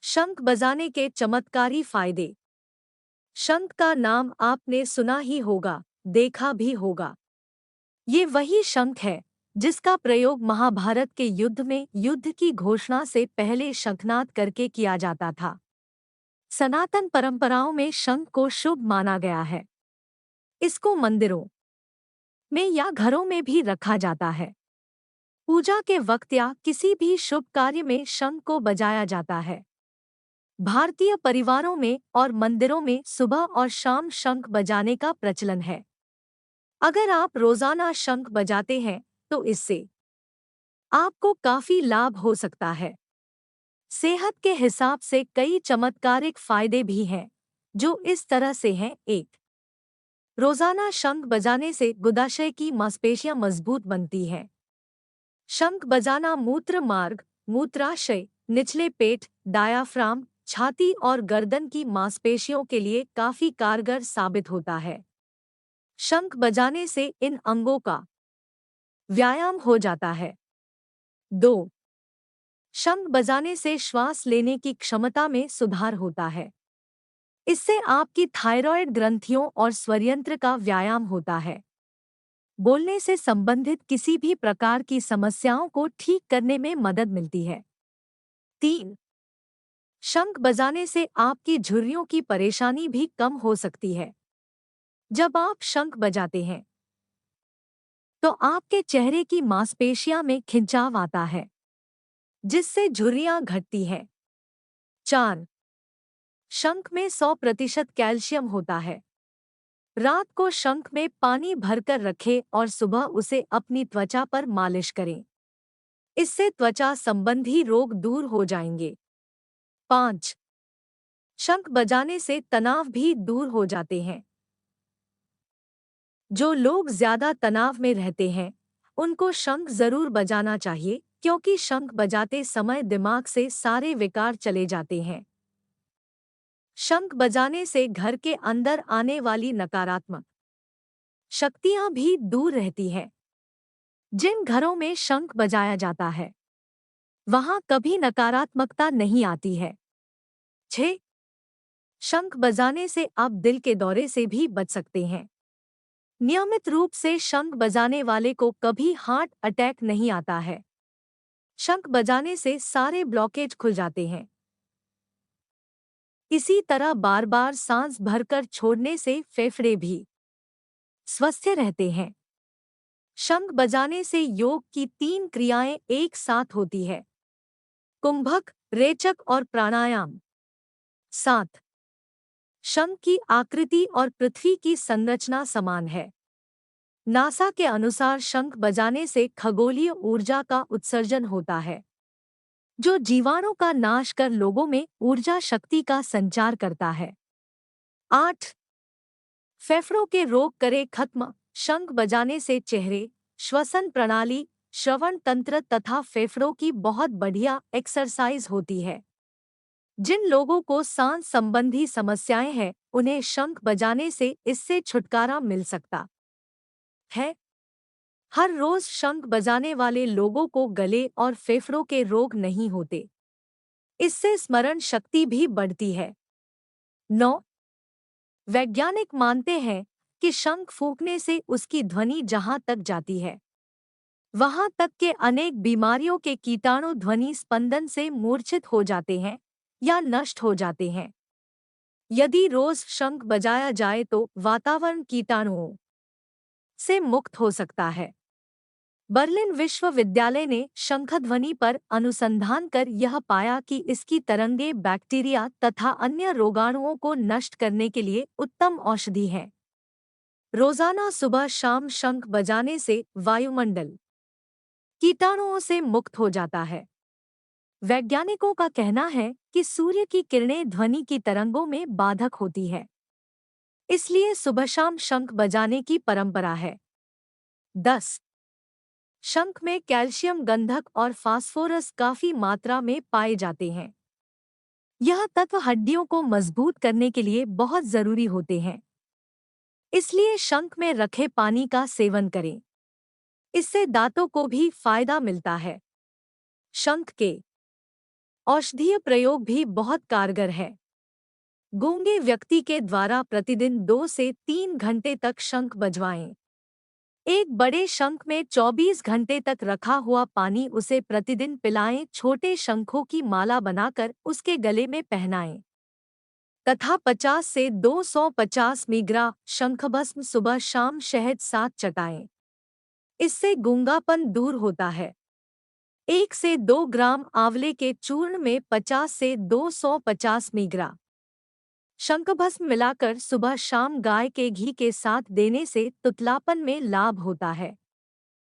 शंख बजाने के चमत्कारी फायदे। शंख का नाम आपने सुना ही होगा, देखा भी होगा। ये वही शंख है जिसका प्रयोग महाभारत के युद्ध में युद्ध की घोषणा से पहले शंखनाद करके किया जाता था। सनातन परंपराओं में शंख को शुभ माना गया है। इसको मंदिरों में या घरों में भी रखा जाता है। पूजा के वक्त या किसी भी शुभ कार्य में शंख को बजाया जाता है। भारतीय परिवारों में और मंदिरों में सुबह और शाम शंख बजाने का प्रचलन है। अगर आप रोजाना शंख बजाते हैं तो इससे आपको काफी लाभ हो सकता है। सेहत के हिसाब से कई चमत्कारिक फायदे भी हैं, जो इस तरह से हैं। एक, रोजाना शंख बजाने से गुदाशय की मांसपेशियां मजबूत बनती हैं। शंख बजाना मूत्र मार्ग, मूत्राशय, निचले पेट, डायाफ्राम, छाती और गर्दन की मांसपेशियों के लिए काफी कारगर साबित होता है। शंख बजाने से इन अंगों का व्यायाम हो जाता है। 2, शंख बजाने से श्वास लेने की क्षमता में सुधार होता है। इससे आपकी थायरॉइड ग्रंथियों और स्वरयंत्र का व्यायाम होता है। बोलने से संबंधित किसी भी प्रकार की समस्याओं को ठीक करने में मदद मिलती है। 3, शंख बजाने से आपकी झुर्रियों की परेशानी भी कम हो सकती है। जब आप शंख बजाते हैं तो आपके चेहरे की मांसपेशियां में खिंचाव आता है, जिससे झुर्रियां घटती हैं। 4, शंख में 100% कैल्शियम होता है। रात को शंख में पानी भरकर रखें और सुबह उसे अपनी त्वचा पर मालिश करें। इससे त्वचा संबंधी रोग दूर हो जाएंगे। 5, शंख बजाने से तनाव भी दूर हो जाते हैं। जो लोग ज्यादा तनाव में रहते हैं, उनको शंख जरूर बजाना चाहिए, क्योंकि शंख बजाते समय दिमाग से सारे विकार चले जाते हैं। शंख बजाने से घर के अंदर आने वाली नकारात्मक शक्तियां भी दूर रहती हैं। जिन घरों में शंख बजाया जाता है, वहां कभी नकारात्मकता नहीं आती है। 6, शंख बजाने से आप दिल के दौरे से भी बच सकते हैं। नियमित रूप से शंख बजाने वाले को कभी हार्ट अटैक नहीं आता है। शंख बजाने से सारे ब्लॉकेज खुल जाते हैं। इसी तरह बार बार सांस भरकर छोड़ने से फेफड़े भी स्वस्थ रहते हैं। शंख बजाने से योग की 3 क्रियाएं एक साथ होती है: कुंभक, रेचक और प्राणायाम। 7, शंख की आकृति और पृथ्वी की संरचना समान है। नासा के अनुसार शंख बजाने से खगोलीय ऊर्जा का उत्सर्जन होता है, जो जीवाणु का नाश कर लोगों में ऊर्जा शक्ति का संचार करता है। 8, फेफड़ों के रोग करे खत्म। शंख बजाने से चेहरे, श्वसन प्रणाली, श्रवण तंत्र तथा फेफड़ों की बहुत बढ़िया एक्सरसाइज होती है। जिन लोगों को सांस संबंधी समस्याएं हैं, उन्हें शंख बजाने से इससे छुटकारा मिल सकता है। हर रोज शंख बजाने वाले लोगों को गले और फेफड़ों के रोग नहीं होते। इससे स्मरण शक्ति भी बढ़ती है। 9, वैज्ञानिक मानते हैं कि शंख फूंकने से उसकी ध्वनि जहां तक जाती है, वहां तक के अनेक बीमारियों के कीटाणु ध्वनि स्पंदन से मूर्छित हो जाते हैं या नष्ट हो जाते हैं। यदि रोज शंख बजाया जाए तो वातावरण कीटाणुओं से मुक्त हो सकता है। बर्लिन विश्वविद्यालय ने शंखध्वनि पर अनुसंधान कर यह पाया कि इसकी तरंगे बैक्टीरिया तथा अन्य रोगाणुओं को नष्ट करने के लिए उत्तम औषधि हैं। रोजाना सुबह शाम शंख बजाने से वायुमंडल कीटाणुओं से मुक्त हो जाता है। वैज्ञानिकों का कहना है कि सूर्य की किरणें ध्वनि की तरंगों में बाधक होती है, इसलिए सुबह शाम शंख बजाने की परंपरा है। 10, शंख में कैल्शियम, गंधक और फास्फोरस काफी मात्रा में पाए जाते हैं। यह तत्व हड्डियों को मजबूत करने के लिए बहुत जरूरी होते हैं। इसलिए शंख में रखे पानी का सेवन करें। इससे दांतों को भी फायदा मिलता है। शंख के औषधीय प्रयोग भी बहुत कारगर है। गूंगे व्यक्ति के द्वारा प्रतिदिन 2 से 3 घंटे तक शंख बजवाएं। एक बड़े शंख में 24 घंटे तक रखा हुआ पानी उसे प्रतिदिन पिलाएं। छोटे शंखों की माला बनाकर उसके गले में पहनाएं तथा 50 से 250 मिलीग्राम शंखभस्म सुबह शाम शहद साथ चटाएं। इससे गूंगापन दूर होता है। 1 से 2 ग्राम आंवले के चूर्ण में 50 से 250 मिलीग्राम शंखभस्म मिलाकर सुबह शाम गाय के घी के साथ देने से तुतलापन में लाभ होता है।